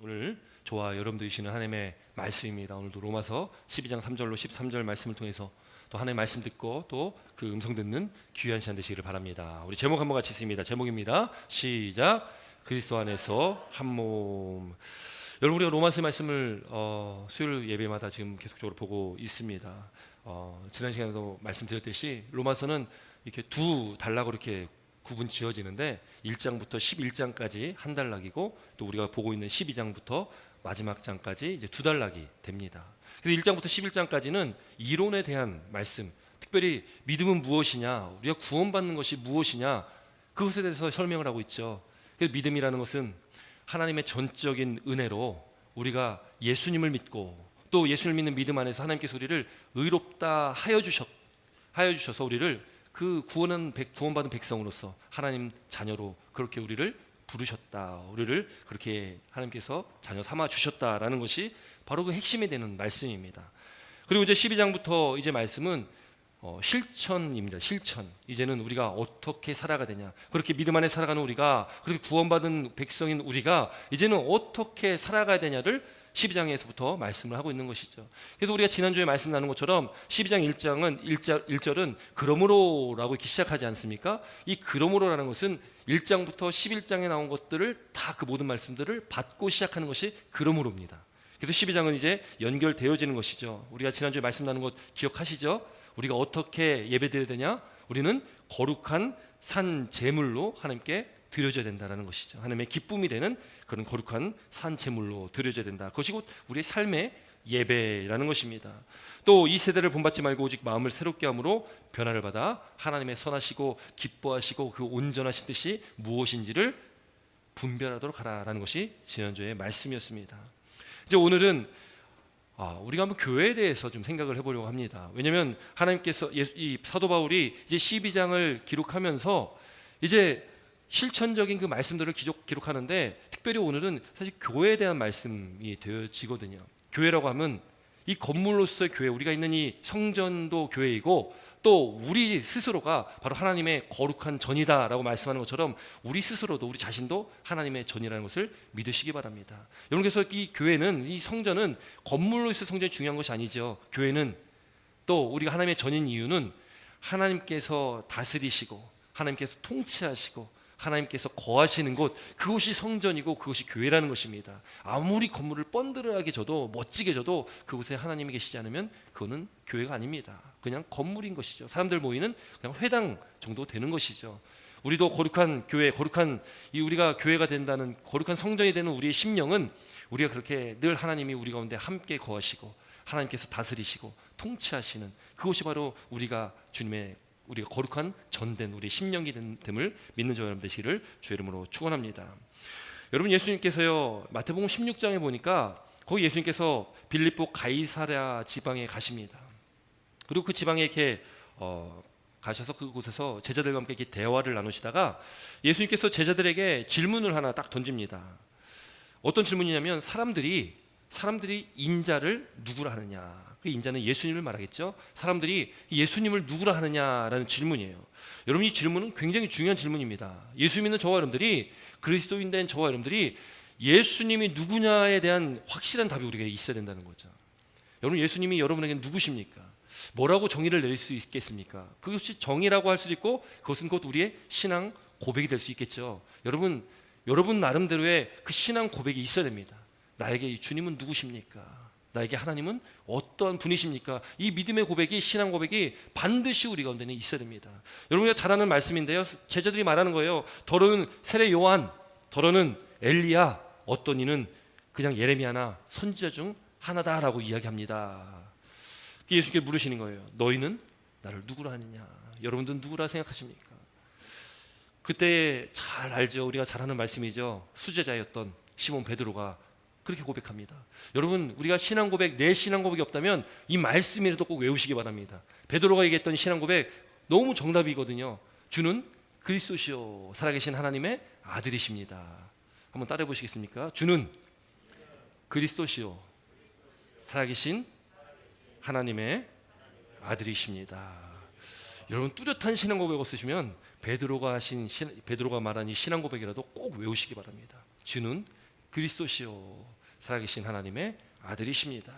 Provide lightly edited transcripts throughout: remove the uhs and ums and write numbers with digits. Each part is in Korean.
오늘 저와 여러분도 주시는 하나님의 말씀입니다. 오늘도 로마서 12장 3절로 13절 말씀을 통해서 또 하나님의 말씀 듣고 또 그 음성 듣는 귀한 시간 되시기를 바랍니다. 우리 제목 한번 같이 읽습니다. 제목입니다. 시작. 그리스도 안에서 한 몸. 여러분, 우리가 로마서 말씀을 수요일 예배마다 지금 계속적으로 보고 있습니다. 지난 시간에도 말씀드렸듯이 로마서는 이렇게 두 단락으로 이렇게 구분 지어지는데 1장부터 11장까지 한 단락이고 또 우리가 보고 있는 12장부터 마지막 장까지 이제 두 단락이 됩니다. 그래서 1장부터 11장까지는 이론에 대한 말씀, 특별히 믿음은 무엇이냐, 우리가 구원받는 것이 무엇이냐, 그것에 대해서 설명을 하고 있죠. 그래서 믿음이라는 것은 하나님의 전적인 은혜로 우리가 예수님을 믿고 또 예수님을 믿는 믿음 안에서 하나님께서 우리를 의롭다 하여 주셔서 우리를 그 구원받은 백성으로서 하나님 자녀로 그렇게 우리를 부르셨다, 우리를 그렇게 하나님께서 자녀 삼아 주셨다라는 것이 바로 그 핵심이 되는 말씀입니다. 그리고 이제 12장부터 이제 말씀은 실천입니다. 실천. 이제는 우리가 어떻게 살아가야 되냐, 그렇게 믿음 안에 살아가는 우리가, 그렇게 구원받은 백성인 우리가 이제는 어떻게 살아가야 되냐를 12장에서부터 말씀을 하고 있는 것이죠. 그래서 우리가 지난주에 말씀 나눈 것처럼 12장 1절은 그러므로라고 이렇게 시작하지 않습니까? 이 그러므로라는 것은 1장부터 11장에 나온 것들을 다 그 모든 말씀들을 받고 시작하는 것이 그러므로입니다. 그래서 12장은 이제 연결되어지는 것이죠. 우리가 지난주에 말씀 나눈 것 기억하시죠? 우리가 어떻게 예배드려야 되냐? 우리는 거룩한 산 제물로 하나님께 드려져야 된다는 것이죠. 하나님의 기쁨이 되는 그런 거룩한 산 제물로 드려져야 된다. 그것이 곧 우리의 삶의 예배라는 것입니다. 또 이 세대를 본받지 말고 오직 마음을 새롭게 함으로 변화를 받아 하나님의 선하시고 기뻐하시고 그 온전하신 뜻이 무엇인지를 분별하도록 하라라는 것이 지난주의 말씀이었습니다. 이제 오늘은 우리가 한번 교회에 대해서 좀 생각을 해보려고 합니다. 왜냐하면 하나님께서 이 사도 바울이 이제 12장을 기록하면서 이제 실천적인 그 말씀들을 기록하는데, 특별히 오늘은 사실 교회에 대한 말씀이 되어지거든요. 교회라고 하면 이 건물로서의 교회, 우리가 있는 이 성전도 교회이고 또 우리 스스로가 바로 하나님의 거룩한 전이다라고 말씀하는 것처럼 우리 스스로도, 우리 자신도 하나님의 전이라는 것을 믿으시기 바랍니다. 여러분, 그래서 이 교회는, 이 성전은 건물로서의 성전이 중요한 것이 아니죠. 교회는 또 우리가 하나님의 전인 이유는 하나님께서 다스리시고 하나님께서 통치하시고 하나님께서 거하시는 곳, 그곳이 성전이고 그것이 교회라는 것입니다. 아무리 건물을 뻔드르하게 져도 멋지게 져도 그곳에 하나님이 계시지 않으면 그거는 교회가 아닙니다. 그냥 건물인 것이죠. 사람들 모이는 그냥 회당 정도 되는 것이죠. 우리도 거룩한 교회, 우리가 교회가 된다는 거룩한 성전이 되는 우리의 심령은 우리가 그렇게 늘 하나님이 우리 가운데 함께 거하시고 하나님께서 다스리시고 통치하시는 그곳이 바로 우리가 거룩한 전된 우리 심령이 됨을 믿는 저 여러분 되시기를 주 이름으로 축원합니다. 여러분, 예수님께서요, 마태복음 16장에 보니까 거기 예수님께서 빌립보 가이사랴 지방에 가십니다. 그리고 그 지방에 이렇게 가셔서 그곳에서 제자들과 함께 이렇게 대화를 나누시다가 예수님께서 제자들에게 질문을 하나 딱 던집니다. 어떤 질문이냐면 사람들이 인자를 누구라 하느냐, 그 인자는 예수님을 말하겠죠. 사람들이 예수님을 누구라 하느냐라는 질문이에요. 여러분, 이 질문은 굉장히 중요한 질문입니다. 예수 믿는 저와 여러분들이, 그리스도인 된 저와 여러분들이 예수님이 누구냐에 대한 확실한 답이 우리에게 있어야 된다는 거죠. 여러분, 예수님이 여러분에게 누구십니까? 뭐라고 정의를 내릴 수 있겠습니까? 그것이 정의라고 할 수도 있고 그것은 곧 우리의 신앙 고백이 될 수 있겠죠. 여러분 나름대로의 그 신앙 고백이 있어야 됩니다. 나에게 이 주님은 누구십니까? 나에게 하나님은 어떠한 분이십니까? 이 믿음의 고백이, 신앙 고백이 반드시 우리 가운데는 있어야 됩니다. 여러분이 잘 아는 말씀인데요, 제자들이 말하는 거예요. 더러는 세례 요한, 더러는 엘리야, 어떤 이는 그냥 예레미야나 선지자 중 하나다라고 이야기합니다. 예수님께 물으시는 거예요. 너희는 나를 누구라 하느냐? 여러분들은 누구라 생각하십니까? 그때 잘 알죠. 우리가 잘 아는 말씀이죠. 수제자였던 시몬 베드로가 그렇게 고백합니다. 여러분, 우리가 신앙 고백, 내 신앙 고백이 없다면 이 말씀이라도 꼭 외우시기 바랍니다. 베드로가 얘기했던 신앙 고백 너무 정답이거든요. 주는 그리스도시요 살아계신 하나님의 아들이십니다. 한번 따라해 보시겠습니까? 주는 그리스도시요 살아계신 하나님의 아들이십니다. 여러분, 뚜렷한 신앙 고백 없으시면 베드로가 말한 이 신앙 고백이라도 꼭 외우시기 바랍니다. 주는 그리스도시요 살아계신 하나님의 아들이십니다.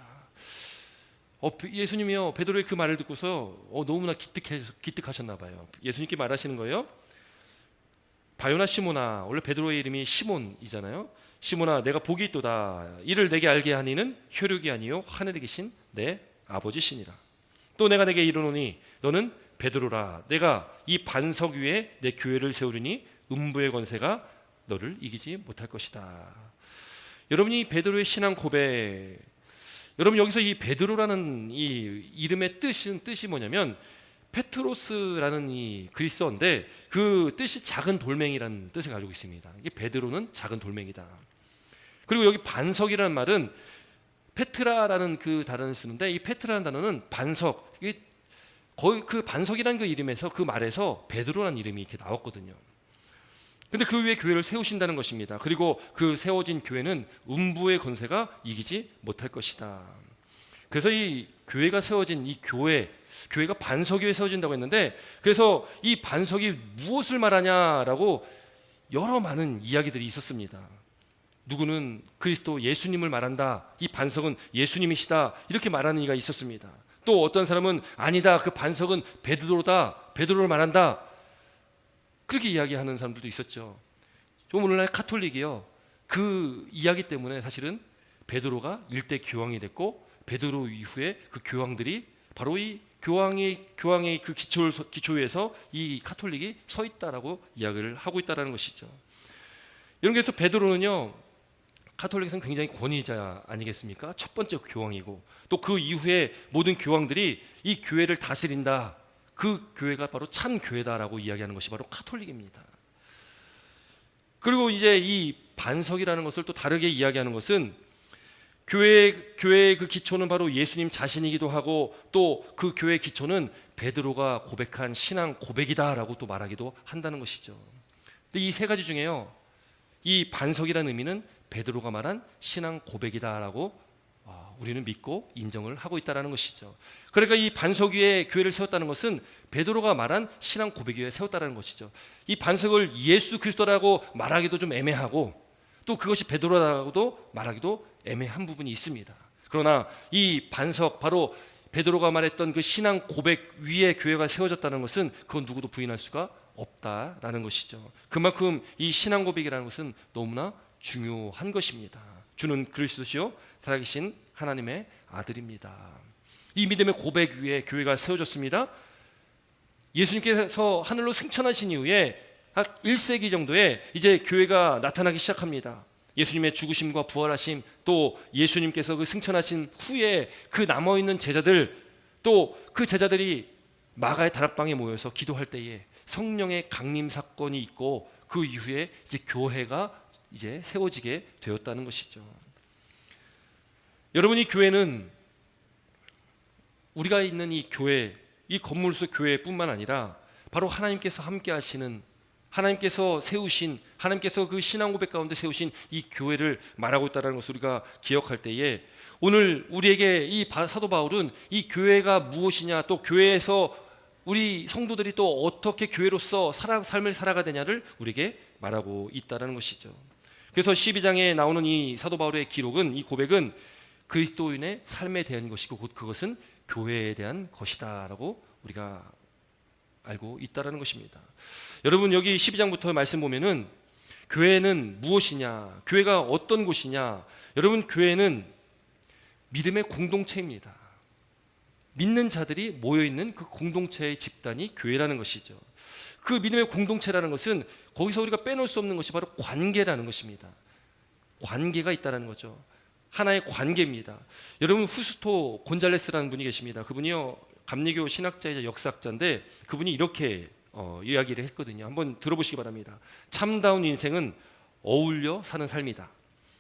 예수님이요 베드로의 그 말을 듣고서 너무나 기특하셨나 봐요. 예수님께 말하시는 거예요. 바요나 시몬아, 원래 베드로의 이름이 시몬이잖아요. 시몬아, 내가 복이 있도다. 이를 내게 알게 하니는 혈육이 아니요 하늘에 계신 내 아버지시니라. 또 내가 내게 이르노니 너는 베드로라. 내가 이 반석 위에 내 교회를 세우리니 음부의 권세가 너를 이기지 못할 것이다. 여러분이 베드로의 신앙 고백, 여러분 여기서 이 베드로라는 이 이름의 뜻이 뭐냐면 페트로스라는 이 그리스어인데 그 뜻이 작은 돌멩이라는 뜻을 가지고 있습니다. 이게 베드로는 작은 돌멩이다. 그리고 여기 반석이라는 말은 페트라라는 그 단어를 쓰는데 이 페트라는 단어는 반석, 이게 거의 그 반석이라는 그 이름에서 그 말에서 베드로라는 이름이 이렇게 나왔거든요. 근데 그 위에 교회를 세우신다는 것입니다. 그리고 그 세워진 교회는 음부의 권세가 이기지 못할 것이다. 그래서 이 교회가 세워진 이 교회가 반석 위에 세워진다고 했는데, 그래서 이 반석이 무엇을 말하냐라고 여러 많은 이야기들이 있었습니다. 누구는 그리스도 예수님을 말한다. 이 반석은 예수님이시다. 이렇게 말하는 이가 있었습니다. 또 어떤 사람은 아니다. 그 반석은 베드로다. 베드로를 말한다. 그렇게 이야기하는 사람들도 있었죠. 오늘날 카톨릭이요. 그 이야기 때문에 사실은 베드로가 일대 교황이 됐고 베드로 이후에 그 교황들이 바로 이 교황의 그 기초 위에서 이 카톨릭이 서 있다라고 이야기를 하고 있다라는 것이죠. 이런 게서 베드로는요, 카톨릭에서는 굉장히 권위자 아니겠습니까? 첫 번째 교황이고 또 그 이후에 모든 교황들이 이 교회를 다스린다. 그 교회가 바로 참 교회다라고 이야기하는 것이 바로 카톨릭입니다. 그리고 이제 이 반석이라는 것을 또 다르게 이야기하는 것은 교회의 그 기초는 바로 예수님 자신이기도 하고 또 그 교회의 기초는 베드로가 고백한 신앙 고백이다라고 또 말하기도 한다는 것이죠. 근데 이 세 가지 중에요, 이 반석이라는 의미는 베드로가 말한 신앙 고백이다라고 우리는 믿고 인정을 하고 있다는 것이죠. 그러니까 이 반석 위에 교회를 세웠다는 것은 베드로가 말한 신앙 고백 위에 세웠다는 것이죠. 이 반석을 예수 그리스도라고 말하기도 좀 애매하고 또 그것이 베드로라고도 말하기도 애매한 부분이 있습니다. 그러나 이 반석, 바로 베드로가 말했던 그 신앙 고백 위에 교회가 세워졌다는 것은 그건 누구도 부인할 수가 없다라는 것이죠. 그만큼 이 신앙 고백이라는 것은 너무나 중요한 것입니다. 주는 그리스도시요 살아계신 하나님의 아들입니다. 이 믿음의 고백 위에 교회가 세워졌습니다. 예수님께서 하늘로 승천하신 이후에 약 1세기 정도에 이제 교회가 나타나기 시작합니다. 예수님의 죽으심과 부활하심, 또 예수님께서 그 승천하신 후에 그 남아있는 제자들, 또 그 제자들이 마가의 다락방에 모여서 기도할 때에 성령의 강림 사건이 있고 그 이후에 이제 교회가 이제 세워지게 되었다는 것이죠. 여러분, 이 교회는 우리가 있는 이 교회, 이 건물 속 교회뿐만 아니라 바로 하나님께서 함께 하시는, 하나님께서 세우신, 하나님께서 그 신앙 고백 가운데 세우신 이 교회를 말하고 있다는 것을 우리가 기억할 때에 오늘 우리에게 이 사도 바울은 이 교회가 무엇이냐, 또 교회에서 우리 성도들이 또 어떻게 교회로서 삶을 살아가야 되냐를 우리에게 말하고 있다는 것이죠. 그래서 12장에 나오는 이 사도 바울의 기록은, 이 고백은 그리스도인의 삶에 대한 것이고 곧 그것은 교회에 대한 것이다라고 우리가 알고 있다라는 것입니다. 여러분, 여기 12장부터 말씀 보면은 교회는 무엇이냐, 교회가 어떤 곳이냐. 여러분, 교회는 믿음의 공동체입니다. 믿는 자들이 모여있는 그 공동체의 집단이 교회라는 것이죠. 그 믿음의 공동체라는 것은 거기서 우리가 빼놓을 수 없는 것이 바로 관계라는 것입니다. 관계가 있다는 거죠. 하나의 관계입니다. 여러분, 후스토 곤잘레스라는 분이 계십니다. 그분이요, 감리교 신학자이자 역사학자인데 그분이 이렇게 이야기를 했거든요. 한번 들어보시기 바랍니다. 참다운 인생은 어울려 사는 삶이다.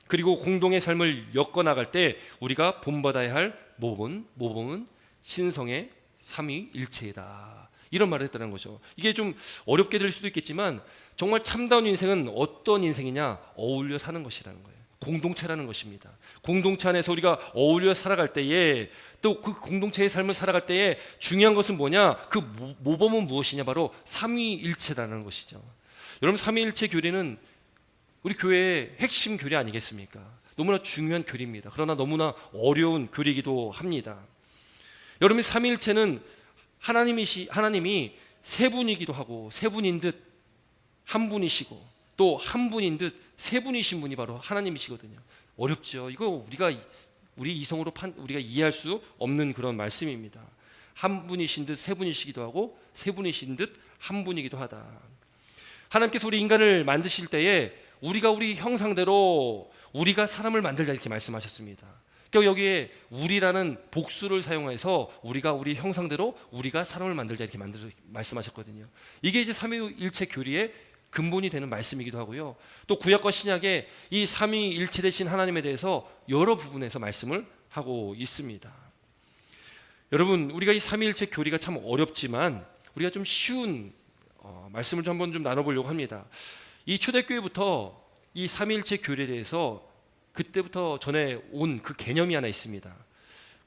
그리고 공동의 삶을 엮어나갈 때 우리가 본받아야 할 모범은 신성의 삼위일체이다. 이런 말을 했다는 거죠. 이게 좀 어렵게 들릴 수도 있겠지만 정말 참다운 인생은 어떤 인생이냐? 어울려 사는 것이라는 거예요. 공동체라는 것입니다. 공동체 안에서 우리가 어울려 살아갈 때에, 또 그 공동체의 삶을 살아갈 때에 중요한 것은 뭐냐? 그 모범은 무엇이냐? 바로 삼위일체라는 것이죠. 여러분, 삼위일체 교리는 우리 교회의 핵심 교리 아니겠습니까? 너무나 중요한 교리입니다. 그러나 너무나 어려운 교리이기도 합니다. 여러분이 삼위일체는 하나님이 세 분이기도 하고 세 분인 듯 한 분이시고 또 한 분인 듯 세 분이신 분이 바로 하나님이시거든요. 어렵죠. 이거 우리 이성으로 우리가 이해할 수 없는 그런 말씀입니다. 한 분이신 듯 세 분이시기도 하고 세 분이신 듯 한 분이기도 하다. 하나님께서 우리 인간을 만드실 때에 우리가 우리 형상대로 우리가 사람을 만들자 이렇게 말씀하셨습니다. 그러니까 여기에 우리라는 복수를 사용해서 우리가 우리 형상대로 우리가 사람을 만들자 이렇게 말씀하셨거든요. 이게 이제 삼위일체 교리의 근본이 되는 말씀이기도 하고요. 또 구약과 신약에 이 삼위일체 되신 하나님에 대해서 여러 부분에서 말씀을 하고 있습니다. 여러분, 우리가 이 삼위일체 교리가 참 어렵지만 우리가 좀 쉬운 말씀을 한번 좀 나눠보려고 합니다. 이 초대교회부터 이 삼위일체 교리에 대해서 그때부터 전에 온 그 개념이 하나 있습니다.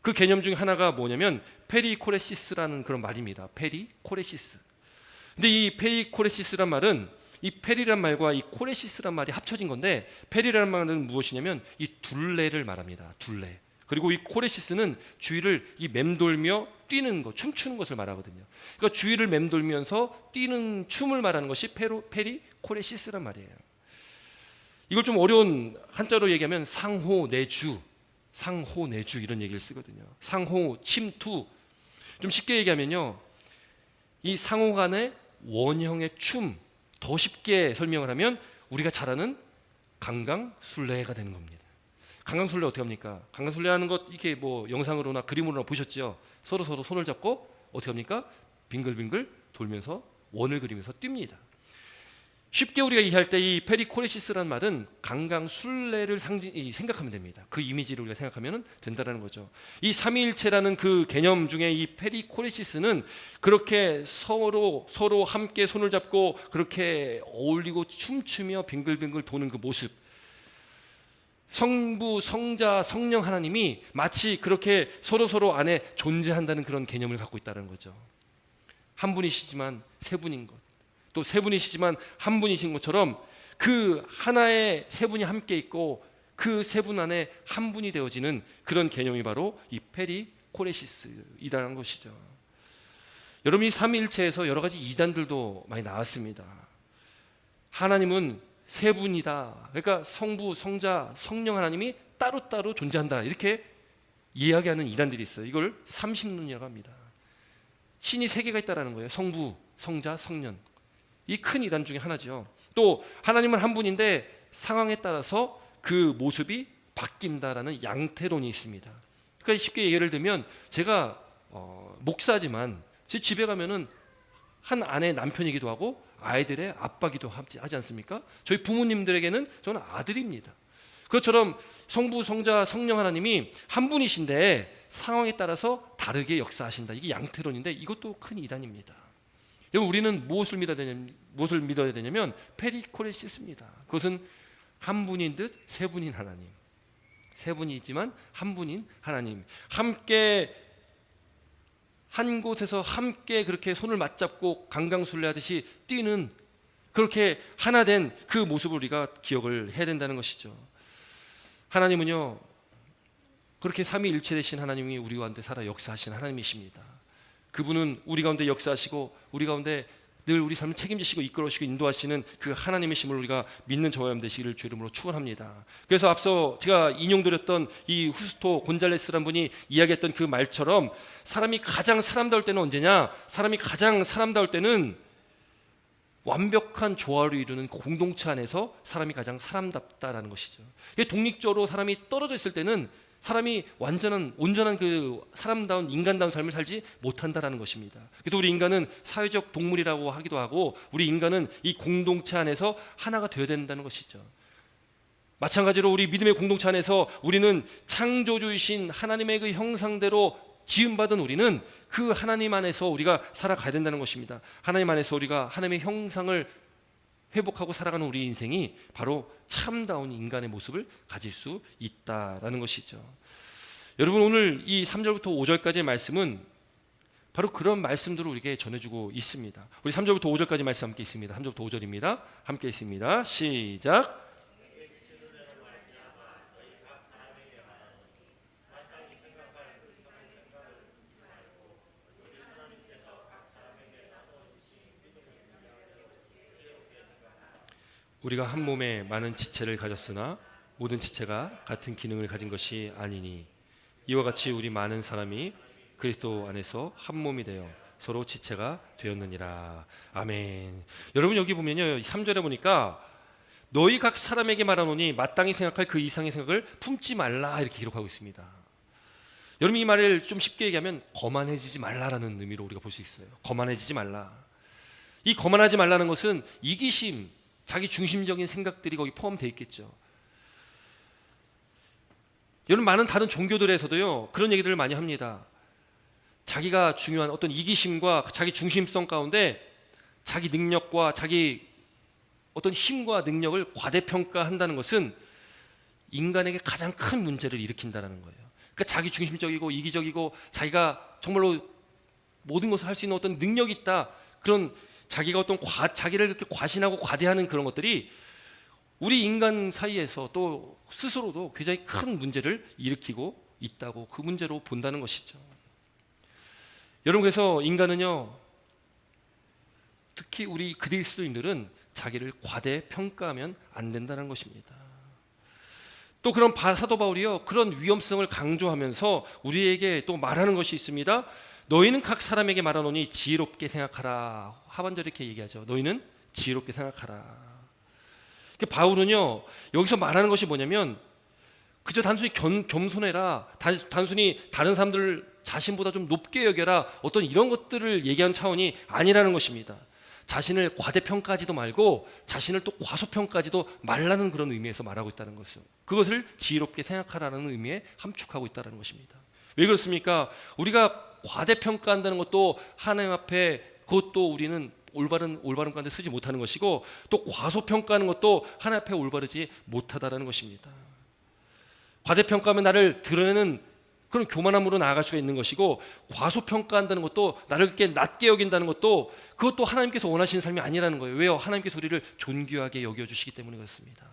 그 개념 중에 하나가 뭐냐면 페리코레시스라는 그런 말입니다. 페리코레시스. 근데 이 페리코레시스란 말은 이 페리란 말과 이 코레시스란 말이 합쳐진 건데, 페리라는 말은 무엇이냐면 이 둘레를 말합니다. 둘레. 그리고 이 코레시스는 주위를 이 맴돌며 뛰는 것, 춤추는 것을 말하거든요. 그러니까 주위를 맴돌면서 뛰는 춤을 말하는 것이 페리코레시스란 말이에요. 이걸 좀 어려운 한자로 얘기하면 상호내주 이런 얘기를 쓰거든요. 상호, 침투. 좀 쉽게 얘기하면요, 이 상호 간의 원형의 춤, 더 쉽게 설명을 하면 우리가 잘 아는 강강술래가 되는 겁니다. 강강술래 어떻게 합니까? 강강술래 하는 것 이렇게 뭐 영상으로나 그림으로나 보셨죠? 서로 손을 잡고 어떻게 합니까? 빙글빙글 돌면서 원을 그리면서 뜁니다. 쉽게 우리가 이해할 때 이 페리코레시스라는 말은 강강술래를 생각하면 됩니다. 그 이미지를 우리가 생각하면 된다는 거죠. 이 삼위일체라는 그 개념 중에 이 페리코레시스는 그렇게 서로 함께 손을 잡고 그렇게 어울리고 춤추며 빙글빙글 도는 그 모습, 성부, 성자, 성령 하나님이 마치 그렇게 서로 안에 존재한다는 그런 개념을 갖고 있다는 거죠. 한 분이시지만 세 분인 것, 또 세 분이시지만 한 분이신 것처럼 그 하나의 세 분이 함께 있고 그 세 분 안에 한 분이 되어지는 그런 개념이 바로 이 페리코레시스이다라는 것이죠. 여러분, 이 삼위일체에서 여러 가지 이단들도 많이 나왔습니다. 하나님은 세 분이다. 그러니까 성부, 성자, 성령 하나님이 따로따로 존재한다. 이렇게 이야기하는 이단들이 있어요. 이걸 삼신론이라고 합니다. 신이 세 개가 있다라는 거예요. 성부, 성자, 성령. 이 큰 이단 중에 하나죠. 또 하나님은 한 분인데 상황에 따라서 그 모습이 바뀐다라는 양태론이 있습니다. 그러니까 쉽게 예를 들면 제가 목사지만 제 집에 가면은 한 아내의 남편이기도 하고 아이들의 아빠기도 하지 않습니까? 저희 부모님들에게는 저는 아들입니다. 그것처럼 성부, 성자, 성령 하나님이 한 분이신데 상황에 따라서 다르게 역사하신다. 이게 양태론인데 이것도 큰 이단입니다. 여러분, 우리는 무엇을 믿어야 되냐면 페리코레시스입니다. 그것은 한 분인 듯 세 분인 하나님, 세 분이지만 한 분인 하나님, 함께 한 곳에서 함께 그렇게 손을 맞잡고 강강술래하듯이 뛰는, 그렇게 하나 된 그 모습을 우리가 기억을 해야 된다는 것이죠. 하나님은요, 그렇게 삼위일체 되신 하나님이 우리 가운데 살아 역사하신 하나님이십니다. 그분은 우리 가운데 역사하시고 우리 가운데 늘 우리 삶을 책임지시고 이끌어주시고 인도하시는 그 하나님의 힘을 우리가 믿는 저와 여러분 되시기를 주 이름으로 축원합니다. 그래서 앞서 제가 인용드렸던 이 후스토 곤잘레스라는 분이 이야기했던 그 말처럼 사람이 가장 사람다울 때는 언제냐? 사람이 가장 사람다울 때는 완벽한 조화를 이루는 공동체 안에서 사람이 가장 사람답다라는 것이죠. 독립적으로 사람이 떨어져 있을 때는 사람이 온전한 그 사람다운 인간다운 삶을 살지 못한다라는 것입니다. 그래서 우리 인간은 사회적 동물이라고 하기도 하고 우리 인간은 이 공동체 안에서 하나가 되어야 된다는 것이죠. 마찬가지로 우리 믿음의 공동체 안에서 우리는 창조주이신 하나님의 그 형상대로 지음받은 우리는 그 하나님 안에서 우리가 살아가야 된다는 것입니다. 하나님 안에서 우리가 하나님의 형상을 회복하고 살아가는 우리 인생이 바로 참다운 인간의 모습을 가질 수 있다라는 것이죠. 여러분, 오늘 이 3절부터 5절까지의 말씀은 바로 그런 말씀들을 우리에게 전해주고 있습니다. 우리 3절부터 5절까지 말씀 함께 있습니다. 3절부터 5절입니다. 함께 있습니다. 시작. 우리가 한 몸에 많은 지체를 가졌으나 모든 지체가 같은 기능을 가진 것이 아니니 이와 같이 우리 많은 사람이 그리스도 안에서 한 몸이 되어 서로 지체가 되었느니라. 아멘. 여러분 여기 보면요 3절에 보니까 너희 각 사람에게 말하노니 마땅히 생각할 그 이상의 생각을 품지 말라 이렇게 기록하고 있습니다. 여러분 이 말을 좀 쉽게 얘기하면 거만해지지 말라라는 의미로 우리가 볼 수 있어요. 거만해지지 말라. 이 거만하지 말라는 것은 이기심, 자기 중심적인 생각들이 거기 포함되어 있겠죠. 여러분 많은 다른 종교들에서도요 그런 얘기들을 많이 합니다. 자기가 중요한 어떤 이기심과 자기 중심성 가운데 자기 능력과 자기 어떤 힘과 능력을 과대평가한다는 것은 인간에게 가장 큰 문제를 일으킨다는 거예요. 그러니까 자기 중심적이고 이기적이고 자기가 정말로 모든 것을 할 수 있는 어떤 능력이 있다. 그런 자기가 어떤 자기를 그렇게 과신하고 과대하는 그런 것들이 우리 인간 사이에서 또 스스로도 굉장히 큰 문제를 일으키고 있다고 그 문제로 본다는 것이죠. 여러분 그래서 인간은요 특히 우리 그리스도인들은 자기를 과대평가하면 안 된다는 것입니다. 또 그런 사도 바울이요 그런 위험성을 강조하면서 우리에게 또 말하는 것이 있습니다. 너희는 각 사람에게 말하노니 지혜롭게 생각하라. 하반절에 이렇게 얘기하죠. 너희는 지혜롭게 생각하라. 바울은요 여기서 말하는 것이 뭐냐면 그저 단순히 겸손해라, 단순히 다른 사람들을 자신보다 좀 높게 여겨라, 어떤 이런 것들을 얘기하는 차원이 아니라는 것입니다. 자신을 과대평가하지도 말고 자신을 또 과소평가하지도 말라는 그런 의미에서 말하고 있다는 것이죠. 그것을 지혜롭게 생각하라는 의미에 함축하고 있다는 것입니다. 왜 그렇습니까? 우리가 과대평가한다는 것도 하나님 앞에 그것도 우리는 올바른 가운데 쓰지 못하는 것이고 또 과소평가하는 것도 하나님 앞에 올바르지 못하다라는 것입니다. 과대평가하면 나를 드러내는 그런 교만함으로 나아갈 수가 있는 것이고 과소평가한다는 것도 나를 그렇게 낮게 여긴다는 것도 그것도 하나님께서 원하시는 삶이 아니라는 거예요. 왜요? 하나님께서 우리를 존귀하게 여겨주시기 때문에 그렇습니다.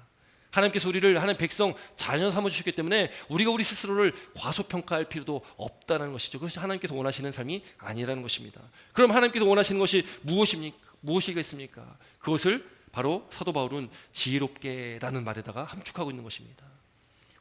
하나님께서 우리를 하나님 백성 자녀 삼아주시기 때문에 우리가 우리 스스로를 과소평가할 필요도 없다는 것이죠. 그것이 하나님께서 원하시는 삶이 아니라는 것입니다. 그럼 하나님께서 원하시는 것이 무엇이겠습니까? 그것을 바로 사도 바울은 지혜롭게라는 말에다가 함축하고 있는 것입니다.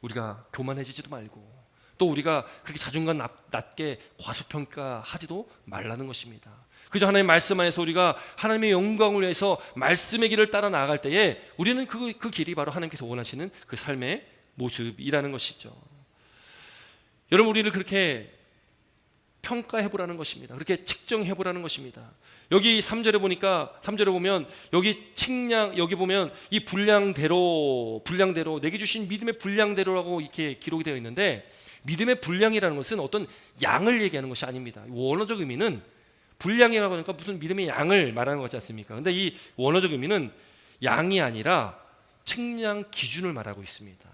우리가 교만해지지도 말고 또 우리가 그렇게 자존감 낮게 과소평가하지도 말라는 것입니다. 그저 하나님의 말씀 안에서 우리가 하나님의 영광을 위해서 말씀의 길을 따라 나아갈 때에 우리는 그 길이 바로 하나님께서 원하시는 그 삶의 모습이라는 것이죠. 여러분 우리를 그렇게 평가해보라는 것입니다. 그렇게 측정해보라는 것입니다. 여기 3절에 보면 여기 측량, 여기 보면 이 분량대로 내게 주신 믿음의 분량대로라고 이렇게 기록이 되어 있는데 믿음의 분량이라는 것은 어떤 양을 얘기하는 것이 아닙니다. 원어적 의미는 분량이라고 하니까 무슨 믿음의 양을 말하는 것 같지 않습니까? 근데 이 원어적 의미는 양이 아니라 측량 기준을 말하고 있습니다.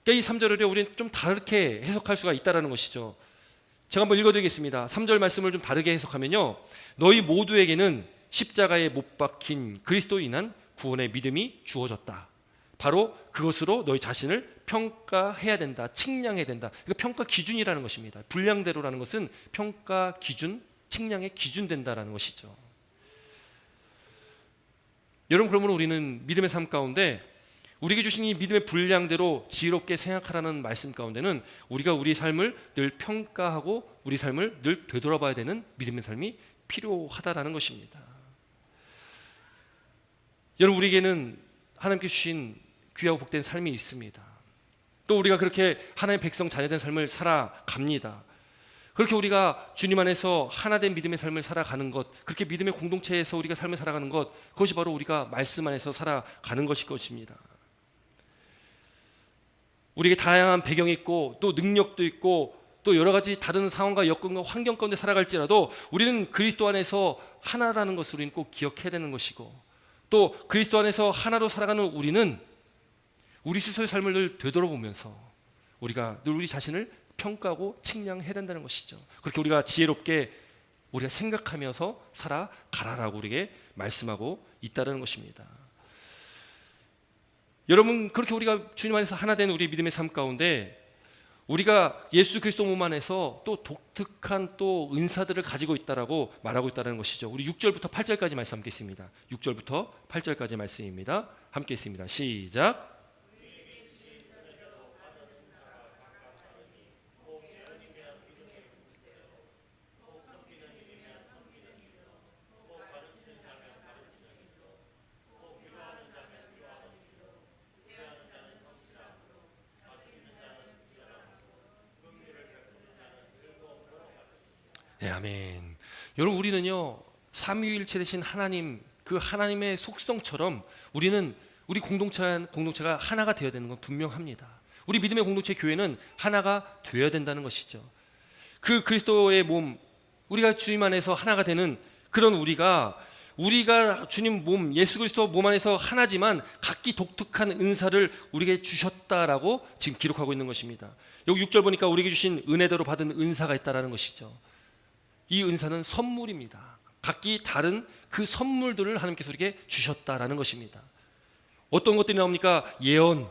그러니까 이 3절을 우리는 좀 다르게 해석할 수가 있다는 것이죠. 제가 한번 읽어드리겠습니다. 3절 말씀을 좀 다르게 해석하면요, 너희 모두에게는 십자가에 못 박힌 그리스도로 인한 구원의 믿음이 주어졌다. 바로 그것으로 너희 자신을 평가해야 된다, 측량해야 된다. 이거 평가 기준이라는 것입니다. 분량대로라는 것은 평가 기준, 측량의 기준 된다라는 것이죠. 여러분 그러면 우리는 믿음의 삶 가운데 우리에게 주신 이 믿음의 분량대로 지혜롭게 생각하라는 말씀 가운데는 우리가 우리 삶을 늘 평가하고 우리 삶을 늘 되돌아봐야 되는 믿음의 삶이 필요하다라는 것입니다. 여러분 우리에게는 하나님께 주신 귀하고 복된 삶이 있습니다. 또 우리가 그렇게 하나님의 백성 자녀된 삶을 살아갑니다. 그렇게 우리가 주님 안에서 하나된 믿음의 삶을 살아가는 것, 그렇게 믿음의 공동체에서 우리가 삶을 살아가는 것, 그것이 바로 우리가 말씀 안에서 살아가는 것일 것입니다. 우리에게 다양한 배경이 있고 또 능력도 있고 또 여러 가지 다른 상황과 여건과 환경 가운데 살아갈지라도 우리는 그리스도 안에서 하나라는 것을 우리는 꼭 기억해야 되는 것이고 또 그리스도 안에서 하나로 살아가는 우리는 우리 스스로의 삶을 늘 되돌아보면서 우리가 늘 우리 자신을 평가하고 측량해야 된다는 것이죠. 그렇게 우리가 지혜롭게 우리가 생각하면서 살아가라라고 우리에게 말씀하고 있다는 것입니다. 여러분 그렇게 우리가 주님 안에서 하나 된 우리 믿음의 삶 가운데 우리가 예수 그리스도 몸 안에서 또 독특한 또 은사들을 가지고 있다라고 말하고 있다는 것이죠. 우리 6절부터 8절까지 말씀 함께 있습니다. 6절부터 8절까지 말씀입니다. 함께 있습니다. 시작. 네, 아멘. 여러분, 우리는요 삼위일체 되신 하나님, 그 하나님의 속성처럼 우리 공동체가 하나가 되어야 되는 건 분명합니다. 우리 믿음의 공동체 교회는 하나가 되어야 된다는 것이죠. 그 그리스도의 몸, 우리가 주님 안에서 하나가 되는 그런 우리가 주님 몸, 예수 그리스도 몸 안에서 하나지만 각기 독특한 은사를 우리에게 주셨다라고 지금 기록하고 있는 것입니다. 여기 6절 보니까 우리에게 주신 은혜대로 받은 은사가 있다라는 것이죠. 이 은사는 선물입니다. 각기 다른 그 선물들을 하나님께서 우리에게 주셨다라는 것입니다. 어떤 것들이 나옵니까? 예언,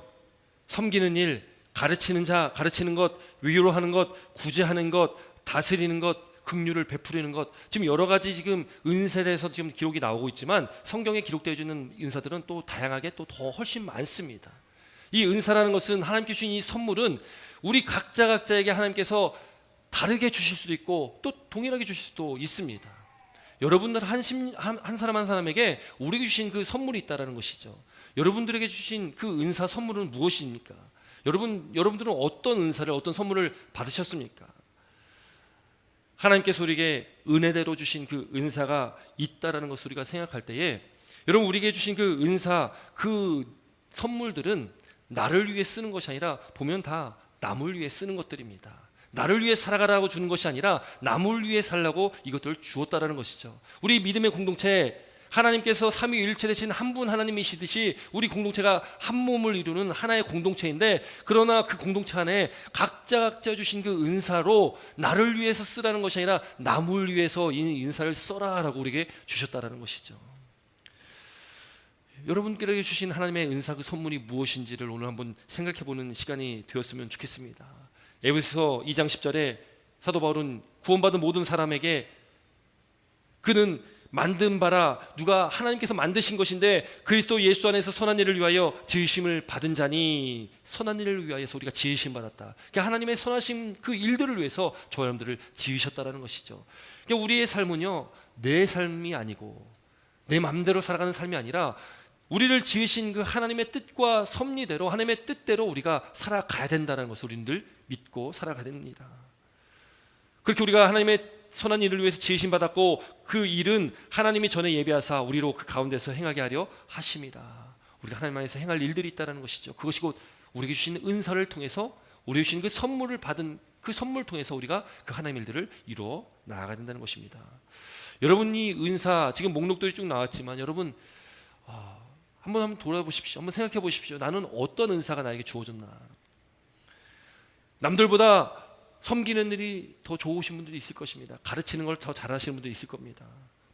섬기는 일, 가르치는 자, 가르치는 것, 위로하는 것, 구제하는 것, 다스리는 것, 긍휼을 베푸리는 것. 지금 여러 가지 지금 은사에 대해서 지금 기록이 나오고 있지만 성경에 기록되어 있는 은사들은 또 다양하게 또 더 훨씬 많습니다. 이 은사라는 것은 하나님께 주신 이 선물은 우리 각자에게 하나님께서 다르게 주실 수도 있고 또 동일하게 주실 수도 있습니다. 여러분들 한 사람 한 사람에게 우리에게 주신 그 선물이 있다는 것이죠. 여러분들에게 주신 그 은사 선물은 무엇입니까? 여러분들은 어떤 은사를, 어떤 선물을 받으셨습니까? 하나님께서 우리에게 은혜대로 주신 그 은사가 있다라는 것을 우리가 생각할 때에, 여러분, 우리에게 주신 그 은사, 그 선물들은 나를 위해 쓰는 것이 아니라 보면 다 남을 위해 쓰는 것들입니다. 나를 위해 살아가라고 주는 것이 아니라 남을 위해 살라고 이것들을 주었다라는 것이죠. 우리 믿음의 공동체, 하나님께서 삼위일체 되신 한 분 하나님이시듯이 우리 공동체가 한 몸을 이루는 하나의 공동체인데, 그러나 그 공동체 안에 각자 주신 그 은사로 나를 위해서 쓰라는 것이 아니라 남을 위해서 이 은사를 써라라고 우리에게 주셨다라는 것이죠. 여러분께게 주신 하나님의 은사, 그 선물이 무엇인지를 오늘 한번 생각해보는 시간이 되었으면 좋겠습니다. 에베소서 2장 10절에 사도 바울은 구원받은 모든 사람에게 그는 만든 바라, 누가 하나님께서 만드신 것인데 그리스도 예수 안에서 선한 일을 위하여 지으심을 받은 자니, 선한 일을 위하여서 우리가 지으심 받았다. 그러니까 하나님의 선하신 그 일들을 위해서 저 여러분들을 지으셨다라는 것이죠. 그러니까 우리의 삶은요 내 삶이 아니고 내 마음대로 살아가는 삶이 아니라 우리를 지으신 그 하나님의 뜻과 섭리대로, 하나님의 뜻대로 우리가 살아가야 된다는 것을 우리들 믿고 살아가야 됩니다. 그렇게 우리가 하나님의 선한 일을 위해서 지으심 받았고, 그 일은 하나님이 전에 예비하사 우리로 그 가운데서 행하게 하려 하심이라. 우리가 하나님 안에서 행할 일들이 있다는 것이죠. 그것이 곧 우리에게 주신 은사를 통해서, 우리에게 주신 그 선물을 받은 그 선물 통해서 우리가 그 하나님의 일들을 이루어 나아가야 된다는 것입니다. 여러분이 은사, 지금 목록들이 쭉 나왔지만 여러분 한번 돌아보십시오. 한번 생각해 보십시오. 나는 어떤 은사가 나에게 주어졌나. 남들보다 섬기는 일이 더 좋으신 분들이 있을 것입니다. 가르치는 걸 더 잘하시는 분들이 있을 겁니다.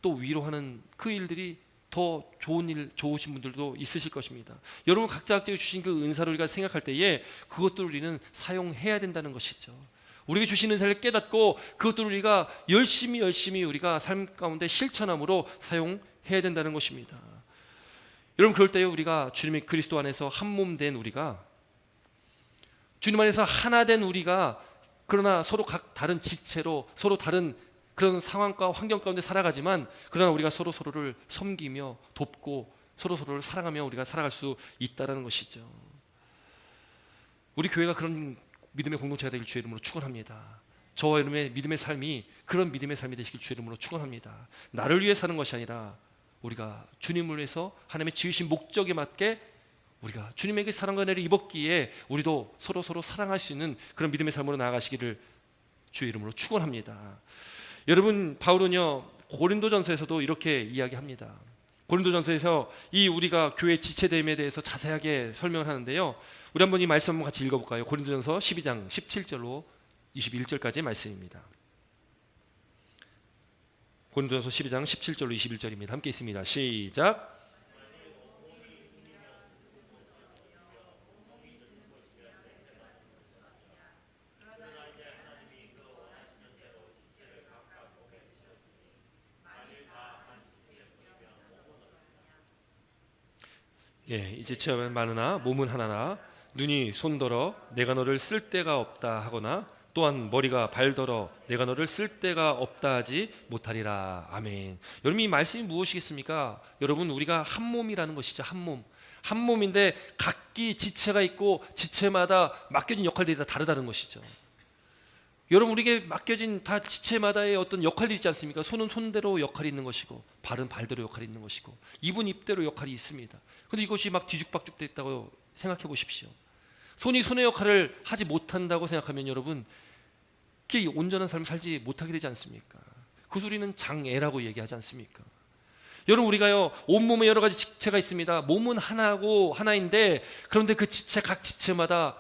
또 위로하는 그 일들이 더 좋으신 분들도 있으실 것입니다. 여러분 각자에게 주신 그 은사를 우리가 생각할 때에 그것들을 우리는 사용해야 된다는 것이죠. 우리에게 주신 은사를 깨닫고 그것들을 우리가 열심히 우리가 삶 가운데 실천함으로 사용해야 된다는 것입니다. 여러분, 그럴 때에 우리가 주님의 그리스도 안에서 한 몸 된 우리가, 주님 안에서 하나 된 우리가, 그러나 서로 각 다른 지체로 서로 다른 그런 상황과 환경 가운데 살아가지만, 그러나 우리가 서로를 섬기며 돕고 서로를 사랑하며 우리가 살아갈 수 있다는 것이죠. 우리 교회가 그런 믿음의 공동체가 되길 주의 이름으로 축원합니다. 저와 여러분의 믿음의 삶이 그런 믿음의 삶이 되시길 주의 이름으로 축원합니다. 나를 위해 사는 것이 아니라 우리가 주님을 위해서 하나님의 지으신 목적에 맞게 우리가 주님에게 사랑과 은혜를 입었기에 우리도 서로 사랑할 수 있는 그런 믿음의 삶으로 나아가시기를 주의 이름으로 축원합니다. 여러분, 바울은요 고린도전서에서도 이렇게 이야기합니다. 고린도전서에서 이 우리가 교회 지체됨에 대해서 자세하게 설명을 하는데요, 우리 한번 이 말씀 한번 같이 읽어볼까요? 고린도전서 12장 17절로 21절까지의 말씀입니다. 고린도전서 12장 17절로 21절입니다. 함께 있습니다. 시작. 지체만 많으나 몸은 하나라. 눈이 손더러 내가 너를 쓸 데가 없다 하거나 또한 머리가 발더러 내가 너를 쓸 데가 없다 하지 못하리라. 아멘. 여러분, 이 말씀이 무엇이겠습니까? 여러분, 우리가 한 몸이라는 것이죠. 한 몸. 한 몸인데 각기 지체가 있고 지체마다 맡겨진 역할들이 다 다르다는 것이죠. 여러분, 우리에게 맡겨진 다 지체마다의 어떤 역할이 있지 않습니까? 손은 손대로 역할이 있는 것이고 발은 발대로 역할이 있는 것이고 입은 입대로 역할이 있습니다. 그런데 이것이 막 뒤죽박죽 돼 있다고 생각해 보십시오. 손이 손의 역할을 하지 못한다고 생각하면 여러분, 그게 온전한 삶을 살지 못하게 되지 않습니까? 그 소리는 장애라고 얘기하지 않습니까? 여러분, 우리가요 온몸에 여러 가지 지체가 있습니다. 몸은 하나고 하나인데 그런데 그 지체, 각 지체마다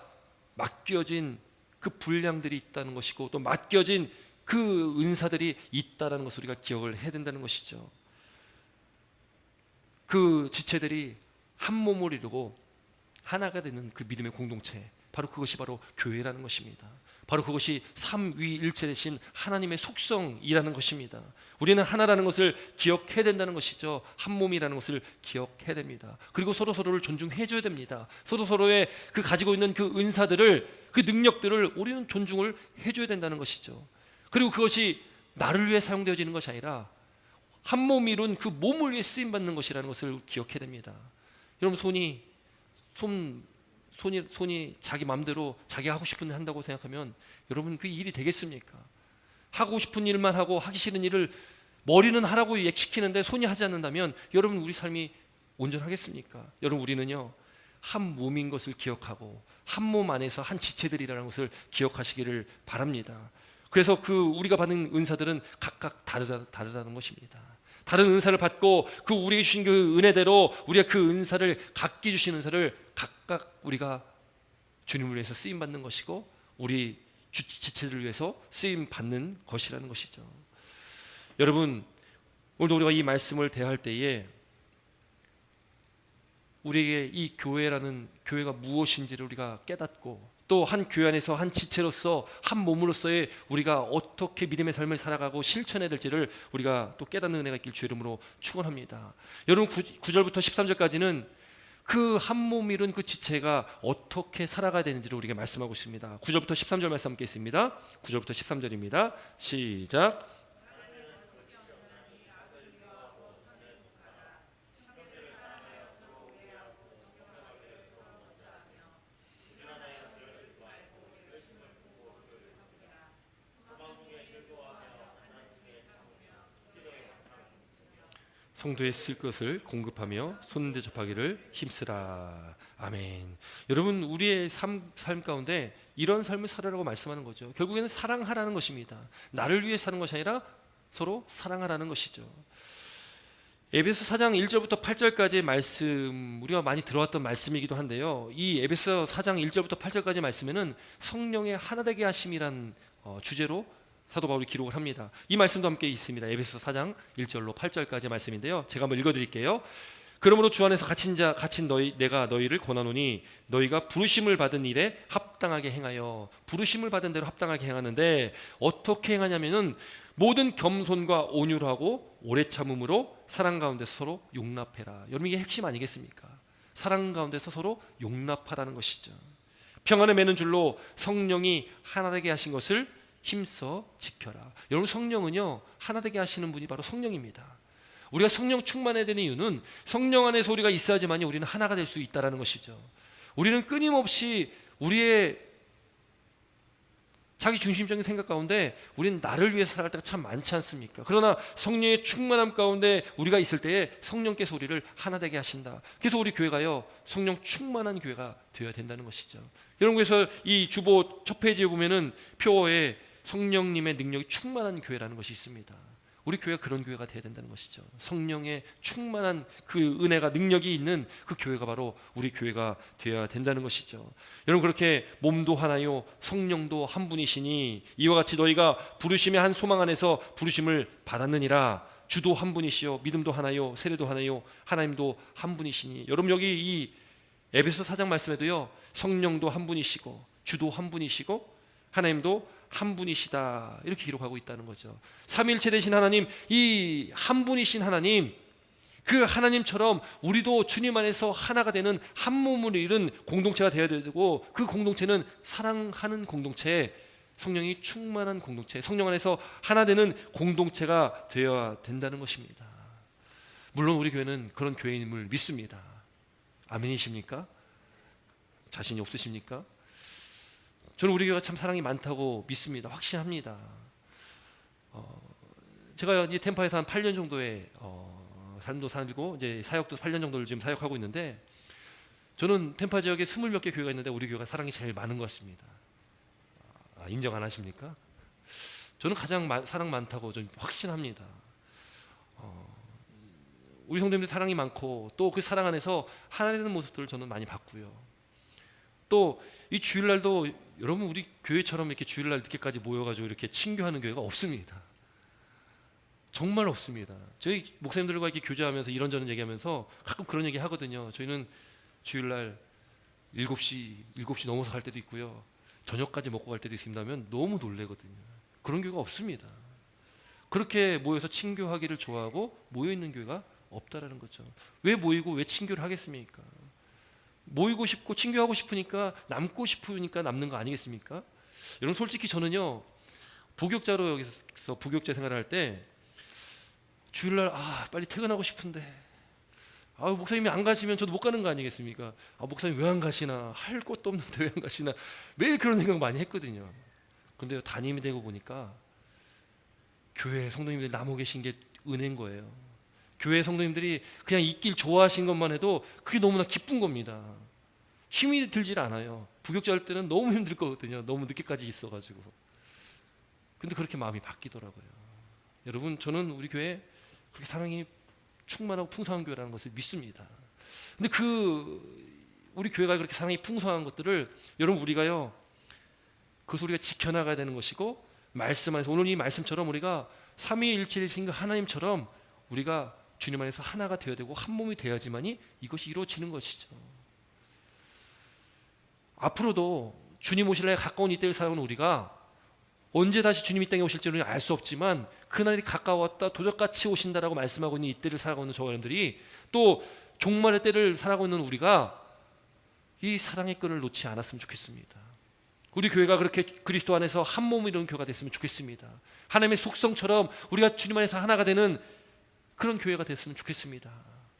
맡겨진 그 분량들이 있다는 것이고 또 맡겨진 그 은사들이 있다는 것을 우리가 기억을 해야 된다는 것이죠. 그 지체들이 한 몸을 이루고 하나가 되는 그 믿음의 공동체, 바로 그것이 바로 교회라는 것입니다. 바로 그것이 삼위일체 되신 하나님의 속성이라는 것입니다. 우리는 하나라는 것을 기억해야 된다는 것이죠. 한 몸이라는 것을 기억해야 됩니다. 그리고 서로서로를 존중해 줘야 됩니다. 서로서로의 그 가지고 있는 그 은사들을, 그 능력들을 우리는 존중을 해줘야 된다는 것이죠. 그리고 그것이 나를 위해 사용되어지는 것이 아니라 한 몸 이룬 그 몸을 위해 쓰임받는 것이라는 것을 기억해야 됩니다. 여러분, 손이 자기 마음대로 자기가 하고 싶은 일 한다고 생각하면 여러분, 그 일이 되겠습니까? 하고 싶은 일만 하고 하기 싫은 일을 머리는 하라고 시키는데 손이 하지 않는다면 여러분, 우리 삶이 온전하겠습니까? 여러분, 우리는요 한 몸인 것을 기억하고 한 몸 안에서 한 지체들이라는 것을 기억하시기를 바랍니다. 그래서 그 우리가 받는 은사들은 각각 다르다는 것입니다. 다른 은사를 받고 그 우리에게 주신 그 은혜대로 우리가 그 은사를, 각기 주신 은사를 각각 우리가 주님을 위해서 쓰임 받는 것이고 우리 지체들을 위해서 쓰임 받는 것이라는 것이죠. 여러분, 오늘도 우리가 이 말씀을 대할 때에 우리에게 이 교회가 무엇인지를 우리가 깨닫고 또 한 교회 안에서 한 지체로서 한 몸으로서의 우리가 어떻게 믿음의 삶을 살아가고 실천해야 될지를 우리가 또 깨닫는 은혜가 있길 주 이름으로 축원합니다. 여러분, 9절부터 13절까지는 그 한 몸 이룬 그 지체가 어떻게 살아가야 되는지를 우리에게 말씀하고 있습니다. 9절부터 13절 말씀 함께 있습니다. 9절부터 13절입니다. 시작. 성도에 쓸 것을 공급하며 손 대접하기를 힘쓰라. 아멘. 여러분, 우리의 삶 가운데 이런 삶을 살아라고 말씀하는 거죠. 결국에는 사랑하라는 것입니다. 나를 위해 사는 것이 아니라 서로 사랑하라는 것이죠. 에베소 4장 1절부터 8절까지의 말씀, 우리가 많이 들어왔던 말씀이기도 한데요, 이 에베소 4장 1절부터 8절까지 말씀에는 성령의 하나되게 하심이란 주제로 사도 바울이 기록을 합니다. 이 말씀도 함께 있습니다. 에베소 4장 1절로 8절까지의 말씀인데요, 제가 한번 읽어드릴게요. 그러므로 주 안에서 갇힌 내가 너희를 권하노니 너희가 부르심을 받은 일에 합당하게 행하여, 부르심을 받은 대로 합당하게 행하는데 어떻게 행하냐면은 모든 겸손과 온유하고 오래 참음으로 사랑 가운데서 서로 용납해라. 여러분, 이게 핵심 아니겠습니까? 사랑 가운데서 서로 용납하라는 것이죠. 평안을 매는 줄로 성령이 하나되게 하신 것을 힘써 지켜라. 여러분, 성령은요 하나되게 하시는 분이 바로 성령입니다. 우리가 성령 충만해야 되는 이유는 성령 안에서 우리가 있어야지만이 우리는 하나가 될 수 있다는 것이죠. 우리는 끊임없이 우리의 자기 중심적인 생각 가운데 우리는 나를 위해서 살아갈 때가 참 많지 않습니까? 그러나 성령의 충만함 가운데 우리가 있을 때에 성령께서 우리를 하나 되게 하신다. 그래서 우리 교회가요 성령 충만한 교회가 되어야 된다는 것이죠. 여러분, 그래서 이 주보 첫 페이지에 보면은 표어에 성령님의 능력이 충만한 교회라는 것이 있습니다. 우리 교회가 그런 교회가 되어야 된다는 것이죠. 성령의 충만한 그 은혜가, 능력이 있는 그 교회가 바로 우리 교회가 되어야 된다는 것이죠. 여러분, 그렇게 몸도 하나요 성령도 한 분이시니 이와 같이 너희가 부르심의 한 소망 안에서 부르심을 받았느니라. 주도 한 분이시요 믿음도 하나요 세례도 하나요 하나님도 한 분이시니. 여러분, 여기 이 에베소 4장 말씀에도요 성령도 한 분이시고 주도 한 분이시고 하나님도 한 분이시다, 이렇게 기록하고 있다는 거죠. 삼위일체 되신 하나님, 이 한 분이신 하나님, 그 하나님처럼 우리도 주님 안에서 하나가 되는 한 몸을 이룬 공동체가 되어야 되고, 그 공동체는 사랑하는 공동체, 성령이 충만한 공동체, 성령 안에서 하나 되는 공동체가 되어야 된다는 것입니다. 물론 우리 교회는 그런 교회임을 믿습니다. 아멘이십니까? 자신이 없으십니까? 저는 우리 교회가 참 사랑이 많다고 믿습니다. 확신합니다. 제가 이 템파에서 한 8년 정도의 삶도 살고 이제 사역도 8년 정도를 지금 사역하고 있는데, 저는 템파 지역에 20몇 개 교회가 있는데 우리 교회가 사랑이 제일 많은 것 같습니다. 인정 안 하십니까? 저는 가장 사랑 많다고 좀 확신합니다. 우리 성도님들 사랑이 많고, 또 그 사랑 안에서 하나 되는 모습들을 저는 많이 봤고요. 또 이 주일날도 여러분 우리 교회처럼 이렇게 주일날 늦게까지 모여가지고 이렇게 친교하는 교회가 없습니다. 정말 없습니다. 저희 목사님들과 이렇게 교제하면서 이런저런 얘기하면서 가끔 그런 얘기 하거든요. 저희는 주일날 7시 넘어서 갈 때도 있고요, 저녁까지 먹고 갈 때도 있습니다면 너무 놀래거든요. 그런 교회가 없습니다. 그렇게 모여서 친교하기를 좋아하고 모여있는 교회가 없다라는 거죠. 왜 모이고 왜 친교를 하겠습니까? 모이고 싶고 친교하고 싶으니까, 남고 싶으니까 남는 거 아니겠습니까? 여러분 솔직히 저는요, 부교자로 여기서 부교자 생활을 할 때 주일날 빨리 퇴근하고 싶은데, 목사님이 안 가시면 저도 못 가는 거 아니겠습니까? 목사님 왜 안 가시나, 할 것도 없는데 왜 안 가시나, 매일 그런 생각 많이 했거든요. 근데 담임이 되고 보니까 교회 성도님들이 남아 계신 게 은혜인 거예요. 교회 성도님들이 그냥 있길 좋아하신 것만 해도 그게 너무나 기쁜 겁니다. 힘이 들질 않아요. 부교자 할 때는 너무 힘들 거거든요. 너무 늦게까지 있어가지고. 근데 그렇게 마음이 바뀌더라고요. 여러분 저는 우리 교회 그렇게 사랑이 충만하고 풍성한 교회라는 것을 믿습니다. 근데 우리 교회가 그렇게 사랑이 풍성한 것들을 여러분 우리가요, 그것을 우리가 지켜나가야 되는 것이고, 말씀 안에서 오늘 이 말씀처럼 우리가 삼위일체이신 그 하나님처럼 우리가 주님 안에서 하나가 되어야 되고 한 몸이 되어야지만이 이것이 이루어지는 것이죠. 앞으로도 주님 오실 날에 가까운 이때를 살아오는 우리가 언제 다시 주님 이 땅에 오실지는 알 수 없지만, 그날이 가까웠다, 도적같이 오신다라고 말씀하고 있는 이때를 살아가고 있는 저와 여러분들이, 또 종말의 때를 살아가고 있는 우리가 이 사랑의 끈을 놓지 않았으면 좋겠습니다. 우리 교회가 그렇게 그리스도 안에서 한 몸을 이루는 교회가 됐으면 좋겠습니다. 하나님의 속성처럼 우리가 주님 안에서 하나가 되는 그런 교회가 됐으면 좋겠습니다.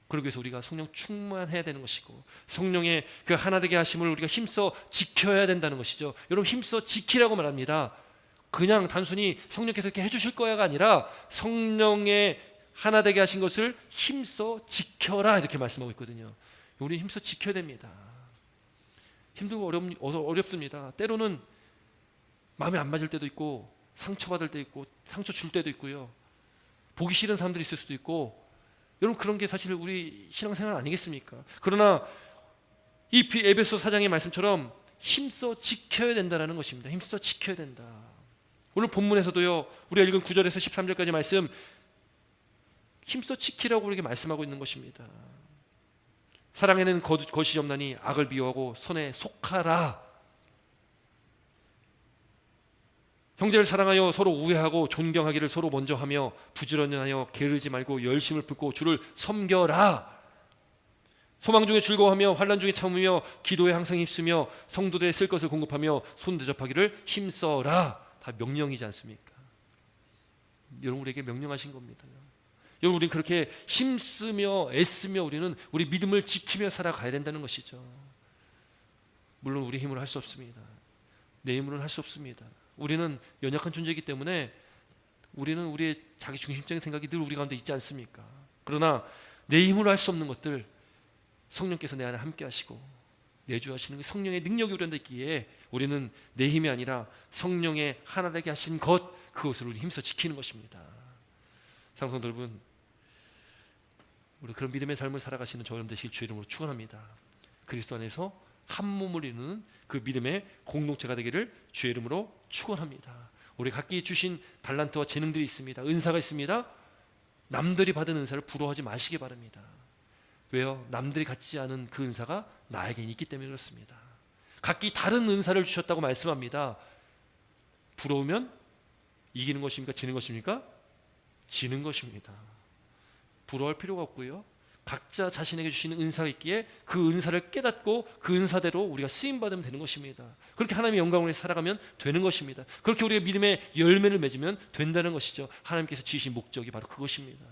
그러기 위해서 우리가 성령 충만해야 되는 것이고, 성령의 그 하나 되게 하심을 우리가 힘써 지켜야 된다는 것이죠. 여러분 힘써 지키라고 말합니다. 그냥 단순히 성령께서 이렇게 해주실 거야가 아니라 성령의 하나 되게 하신 것을 힘써 지켜라, 이렇게 말씀하고 있거든요. 우리 힘써 지켜야 됩니다. 힘들고 어렵습니다. 때로는 마음에 안 맞을 때도 있고, 상처받을 때도 있고, 상처 줄 때도 있고요, 보기 싫은 사람들이 있을 수도 있고, 여러분 그런 게 사실 우리 신앙생활 아니겠습니까? 그러나 이 에베소 4장의 말씀처럼 힘써 지켜야 된다는 것입니다. 힘써 지켜야 된다. 오늘 본문에서도요, 우리가 읽은 9절에서 13절까지 말씀, 힘써 지키라고 우리에게 말씀하고 있는 것입니다. 사랑에는 거짓이 없나니 악을 미워하고 선에 속하라. 형제를 사랑하여 서로 우애하고 존경하기를 서로 먼저 하며 부지런하여 게으르지 말고 열심을 품고 주를 섬겨라. 소망 중에 즐거워하며 환난 중에 참으며 기도에 항상 힘쓰며 성도들의 쓸 것을 공급하며 손 대접하기를 힘써라. 다 명령이지 않습니까? 여러분 우리에게 명령하신 겁니다. 여러분 우리는 그렇게 힘쓰며 애쓰며 우리는 우리 믿음을 지키며 살아가야 된다는 것이죠. 물론 우리 힘으로 할 수 없습니다. 내 힘으로는 할 수 없습니다. 우리는 연약한 존재이기 때문에 우리는 우리의 자기 중심적인 생각이 늘 우리 가운데 있지 않습니까? 그러나 내 힘으로 할 수 없는 것들 성령께서 내 안에 함께 하시고 내주하시는 그 성령의 능력이 우리 안에 있기에 우리는 내 힘이 아니라 성령의 하나 되게 하신 그것을 우리 힘써 지키는 것입니다. 사랑하는 여러분, 우리 그런 믿음의 삶을 살아가시는 저와 여러분 되시길 주의 이름으로 축원합니다. 그리스도 안에서 한 몸을 이루는 그 믿음의 공동체가 되기를 주의 이름으로 축원합니다. 우리 각기 주신 달란트와 재능들이 있습니다. 은사가 있습니다. 남들이 받은 은사를 부러워하지 마시기 바랍니다. 왜요? 남들이 갖지 않은 그 은사가 나에게는 있기 때문에 그렇습니다. 각기 다른 은사를 주셨다고 말씀합니다. 부러우면 이기는 것입니까? 지는 것입니까? 지는 것입니다. 부러워할 필요가 없고요, 각자 자신에게 주시는 은사가 있기에 그 은사를 깨닫고 그 은사대로 우리가 쓰임 받으면 되는 것입니다. 그렇게 하나님의 영광을 위해 살아가면 되는 것입니다. 그렇게 우리가 믿음의 열매를 맺으면 된다는 것이죠. 하나님께서 지으신 목적이 바로 그것입니다.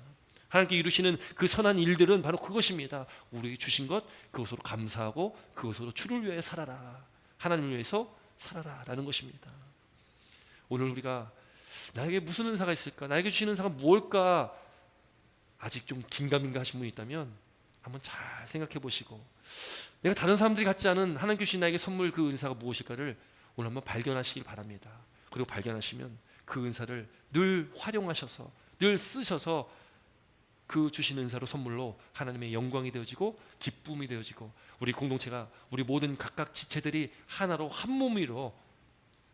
하나님께 이루시는 그 선한 일들은 바로 그것입니다. 우리에게 주신 것, 그것으로 감사하고 그것으로 주를 위하여 살아라, 하나님을 위해서 살아라 라는 것입니다. 오늘 우리가 나에게 무슨 은사가 있을까, 나에게 주시는 은사가 뭘까, 아직 좀 긴가민가 하신 분이 있다면 한번 잘 생각해 보시고, 내가 다른 사람들이 갖지 않은 하나님께 주신 나에게 선물, 그 은사가 무엇일까를 오늘 한번 발견하시길 바랍니다. 그리고 발견하시면 그 은사를 늘 활용하셔서, 늘 쓰셔서 그 주신 은사로 선물로 하나님의 영광이 되어지고 기쁨이 되어지고, 우리 공동체가, 우리 모든 각각 지체들이 하나로 한 몸으로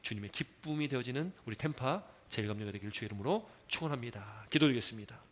주님의 기쁨이 되어지는 우리 템파 제일감리가 되기를 주의 이름으로 축원합니다. 기도드리겠습니다.